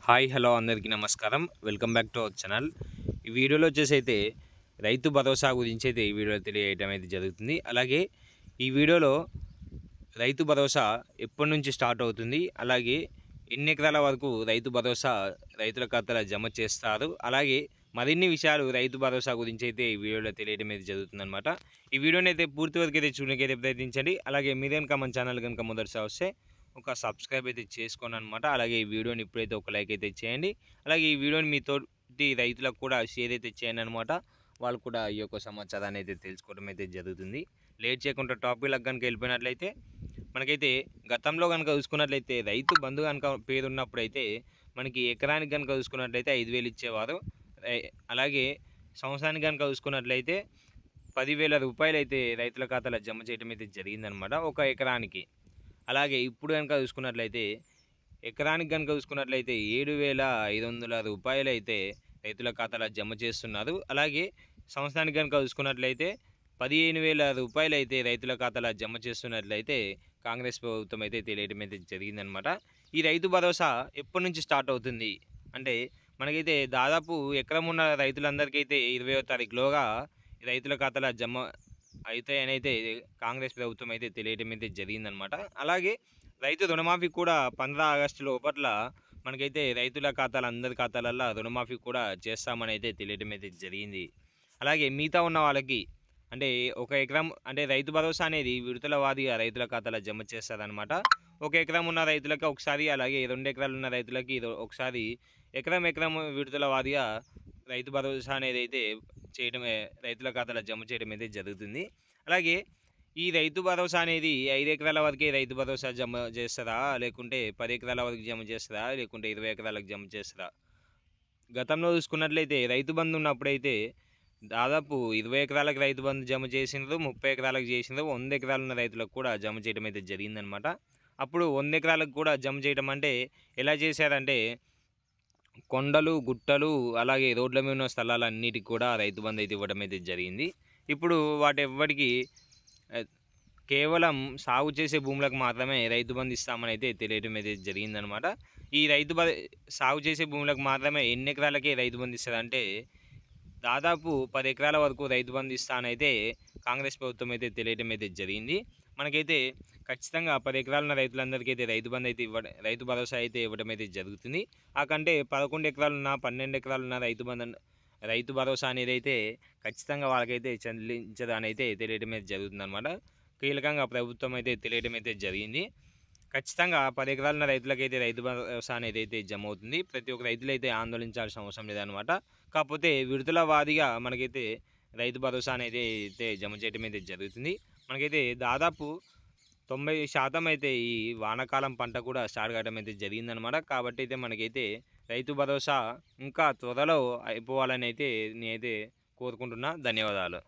Hi hello అందరికీ నమస్కారం. Welcome back to our channel. ఈ వీడియోలో వచ్చేసి రైతు భరోసా గురించి అయితే ఈ వీడియోలో తెలియజేయడం అయితే జరుగుతుంది. అలాగే ఈ వీడియోలో రైతు భరోసా ఎప్పటి నుంచి స్టార్ట్ అవుతుంది, అలాగే ఎన్ని ఎకరాల వరకు రైతు భరోసా రైతుల ఖాతాలో జమ చేస్తారు, అలాగే మరిన్ని విషయాలు రైతు భరోసా గురించి అయితే ఈ వీడియోలో తెలియడం అయితే జరుగుతుందన్నమాట. ఈ వీడియోని అయితే పూర్తి వరకు అయితే చూడడానికి ప్రయత్నించండి. అలాగే మీరు కనుక మన ఛానల్ కనుక మొదటిసారి వస్తే ఒక సబ్స్క్రైబ్ అయితే చేసుకోండి అనమాట. అలాగే ఈ వీడియోని ఇప్పుడైతే ఒక లైక్ అయితే చేయండి. అలాగే ఈ వీడియోని మీతోటి రైతులకు కూడా షేర్ అయితే చేయండి అనమాట. వాళ్ళు కూడా ఈ యొక్క సమాచారాన్ని అయితే తెలుసుకోవడం అయితే జరుగుతుంది. లేట్ చేయకుండా టాపిక్లకు కనుక వెళ్ళిపోయినట్లయితే మనకైతే గతంలో కనుక చూసుకున్నట్లయితే రైతు బంధు కనుక పేరున్నప్పుడైతే మనకి ఎకరానికి కనుక చూసుకున్నట్లయితే 5,000 ఇచ్చేవారు. అలాగే సంవత్సరానికి కనుక చూసుకున్నట్లయితే 10,000 రూపాయలు అయితే రైతుల ఖాతాలో జమ చేయడం అయితే జరిగిందనమాట ఒక ఎకరానికి. అలాగే ఇప్పుడు కనుక చూసుకున్నట్లయితే ఎకరానికి కనుక చూసుకున్నట్లయితే 7,500 రూపాయలు అయితే రైతుల ఖాతాలో జమ చేస్తున్నారు. అలాగే సంవత్సరానికి కనుక చూసుకున్నట్లయితే 15,000 రూపాయలు అయితే రైతుల ఖాతాలో జమ చేస్తున్నట్లయితే కాంగ్రెస్ ప్రభుత్వం అయితే తెలియడం అయితే జరిగిందనమాట. ఈ రైతు భరోసా ఎప్పటి నుంచి స్టార్ట్ అవుతుంది అంటే మనకైతే దాదాపు ఎకరం ఉన్న రైతులందరికీ అయితే 20వ తారీఖులోగా రైతుల ఖాతాలో జమ అవుతాయని అయితే కాంగ్రెస్ ప్రభుత్వం అయితే తెలియడం అయితే జరిగిందనమాట. అలాగే రైతు రుణమాఫీ కూడా 15 ఆగస్టు లోపట్ల మనకైతే రైతుల ఖాతాలు అందరి ఖాతాలల్లో రుణమాఫీ కూడా చేస్తామని అయితే తెలియడం అయితే జరిగింది. అలాగే మిగతా ఉన్న వాళ్ళకి అంటే ఒక ఎకరం అంటే రైతు భరోసా అనేది విడతల వారీగా రైతుల ఖాతాలో జమ చేస్తారనమాట. ఒక ఎకరం ఉన్న రైతులకి ఒకసారి, అలాగే 2 ఎకరాలు ఉన్న రైతులకి ఒకసారి ఎకరం విడతల వారీగా రైతు భరోసా అనేది అయితే చేయడమే రైతుల ఖాతాలో జమ చేయడం అయితే జరుగుతుంది. అలాగే ఈ రైతు భరోసా అనేది 5 ఎకరాల వరకే రైతు భరోసా జమ చేస్తారా, లేకుంటే 10 ఎకరాల వరకు జమ చేస్తారా, లేకుంటే 20 ఎకరాలకు జమ చేస్తారా? గతంలో చూసుకున్నట్లయితే రైతు బంధు ఉన్నప్పుడైతే దాదాపు 20 ఎకరాలకు రైతు బంధు జమ చేసిండ్రు, 30 ఎకరాలకు చేసిండ్రు, 100 ఎకరాలు ఉన్న రైతులకు కూడా జమ చేయడం అయితే జరిగిందనమాట. అప్పుడు 100 ఎకరాలకు కూడా జమ చేయడం అంటే ఎలా చేశారంటే కొండలు, గుట్టలు, అలాగే రోడ్ల మీద ఉన్న స్థలాలన్నిటికి కూడా రైతు బంధు అయితే ఇవ్వడం అయితే జరిగింది. ఇప్పుడు వాటెవ్వడికి కేవలం సాగు చేసే భూములకు మాత్రమే రైతు బంధు ఇస్తామని అయితే తెలియడం అయితే జరిగిందనమాట. ఈ సాగు చేసే భూములకు మాత్రమే ఎన్ని ఎకరాలకే రైతు బంధు ఇస్తుందంటే దాదాపు 10 ఎకరాల వరకు రైతు బంధు ఇస్తానైతే కాంగ్రెస్ ప్రభుత్వం అయితే తెలియడం అయితే జరిగింది. మనకైతే ఖచ్చితంగా 10 ఎకరాలున్న రైతులందరికీ అయితే రైతు భరోసా అయితే ఇవ్వడం అయితే జరుగుతుంది. ఆ కంటే 11 ఎకరాలున్న 12 ఎకరాలున్న రైతు భరోసా అనేది అయితే ఖచ్చితంగా వాళ్ళకైతే చెల్లించదని అయితే తెలియడం అయితే జరుగుతుందన్నమాట. కీలకంగా ప్రభుత్వం అయితే తెలియడం అయితే జరిగింది. ఖచ్చితంగా 10 ఎకరాలున్న రైతులకైతే రైతు భరోసా అనేది అయితే జమ అవుతుంది. ప్రతి ఒక్క రైతులు అయితే ఆందోళించాల్సిన అవసరం లేదనమాట. కాకపోతే విడతల వారీగా మనకైతే రైతు భరోసా అనేది అయితే జమ చేయడం అయితే జరుగుతుంది. మనకైతే దాదాపు 90% అయితే ఈ వానాకాలం పంట కూడా స్టార్ట్ కావడం అయితే జరిగిందనమాట. కాబట్టి అయితే మనకైతే రైతు భరోసా ఇంకా త్వరలో అయిపోవాలని అయితే నేనైతే కోరుకుంటున్నా. ధన్యవాదాలు.